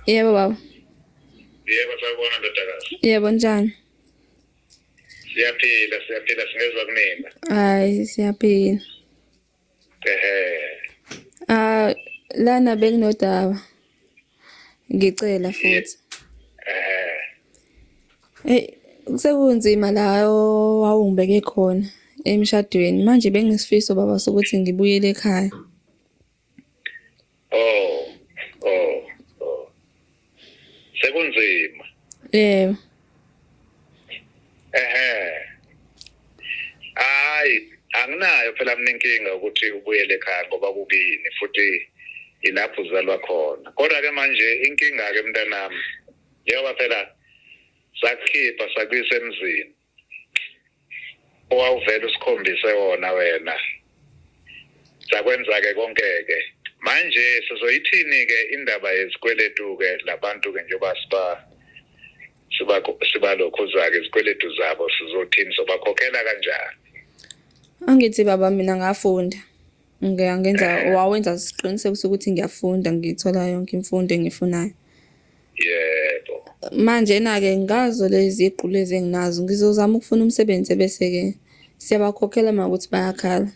Yebo baba. Yebo sawubona ndodakazi. Yebo njani? Siyaphila singezwa kunina. Hayi siyaphila. Ehhe. Lana bekunodaba. Ngicela futhi. Hey, sekunzima la wawungibeke khona emshadweni. Manje bengisifiso baba sokuthi ngibuyele ekhaya. Oh. Sekunzima. Yebo. Hayi, anginayo phela mina inkinga ukuthi ubuyele ekhaya ngoba kukini futhi ilapho uzalwa khona. Kodwa ke manje inkinga ke mntanami. Njengoba phela sakukhipha sakuyisa emzini. Owawuvela usikhombise wona wena. Sakwenza ke konke ke. Manje sizoyithini ke indaba yezikweletu ke labantu ke njengoba siba lokhuza ke izikweletu zabo sizothini sobakhokhela kanjani? Angithi baba mina ngafunda. Wawenza isiqiniseko sokuthi ngiyafunda ngithola yonke imfundo engifunayo. Yebo. Manje na-ke ngazo lezi iqu lezi enginazo ngizozama ukufuna umsebenzi bese ke siyabakhokhela makuthi bayakhala.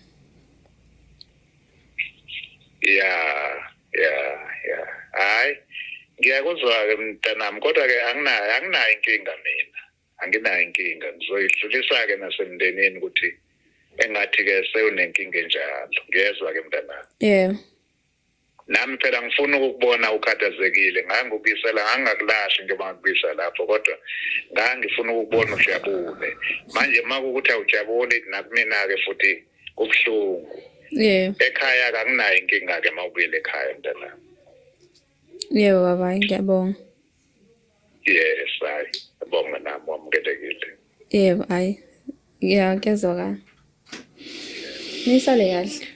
Yeah. Hayi, ngiyakuzwa ke mntanami kodwa ke anginayo inkinga mina. Anginayo inkinga. Ngizoyidlulisa ke nasemndenini ukuthi engathi ke sewunenkinga enjalo. Ngiyezwa ke mntanami. Yebo. Nami phela ngifuna ukubona ukhathazekile ngangikubisela ngangakulahli njengoba ngikubisa lapho kodwa ngangifuna ukubona ujabule. Manje makukuthi awujabuli nakumina ke futhi kubhlungu. Yebo. Ekhaya anginayo inkinga ke mawubuyele ekhaya mntanami. Yebo baba ngiyabonga. Yes, hayi. Ngibonga nami wamukelekile. Yebo, hayi. Ngiyazwakala. Nisale kahle.